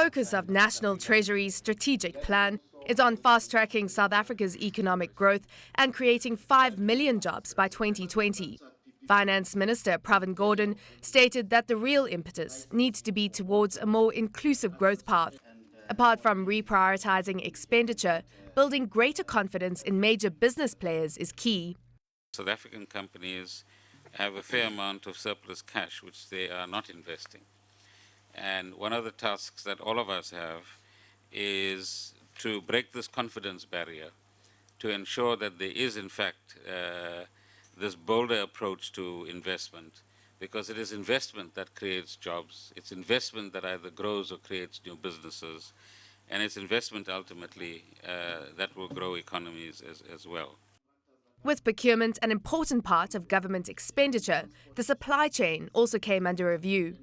focus of National Treasury's strategic plan is on fast-tracking South Africa's economic growth and creating 5 million jobs by 2020. Finance Minister Pravin Gordhan stated that the real impetus needs to be towards a more inclusive growth path. Apart from reprioritizing expenditure, building greater confidence in major business players is key. South African companies have a fair amount of surplus cash which they are not investing. And one of the tasks that all of us have is to break this confidence barrier, to ensure that there is in fact this bolder approach to investment, because it is investment that creates jobs, it's investment that either grows or creates new businesses, and it's investment ultimately that will grow economies as well. With procurement an important part of government expenditure, the supply chain also came under review.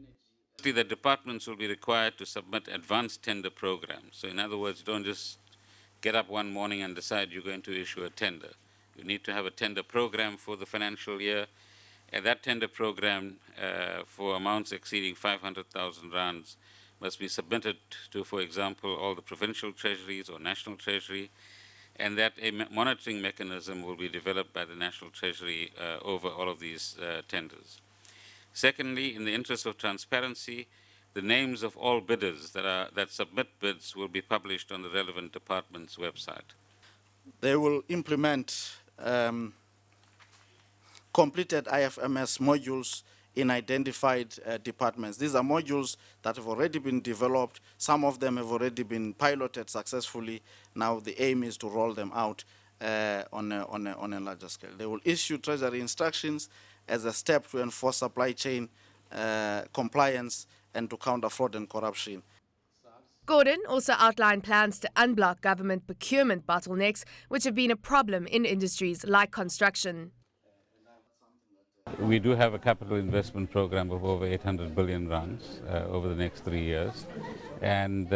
The departments will be required to submit advanced tender programs. So in other words, don't just get up one morning and decide you're going to issue a tender. You need to have a tender program for the financial year, and that tender program for amounts exceeding 500,000 rands must be submitted to, for example, all the provincial treasuries or National Treasury, and that a monitoring mechanism will be developed by the National Treasury over all of these tenders. Secondly, in the interest of transparency, the names of all bidders that submit bids will be published on the relevant department's website. They will implement completed IFMS modules in identified departments. These are modules that have already been developed. Some of them have already been piloted successfully. Now the aim is to roll them out on a larger scale. They will issue Treasury instructions as a step to enforce supply chain compliance and to counter fraud and corruption. Gordhan also outlined plans to unblock government procurement bottlenecks, which have been a problem in industries like construction. We do have a capital investment program of over 800 billion rands over the next 3 years. And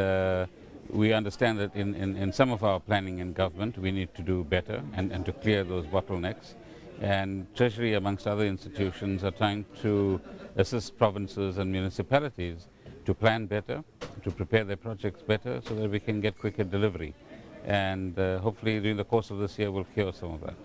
we understand that in some of our planning in government, we need to do better and to clear those bottlenecks. And Treasury, amongst other institutions, are trying to assist provinces and municipalities to plan better, to prepare their projects better so that we can get quicker delivery. And hopefully during the course of this year, we'll cure some of that.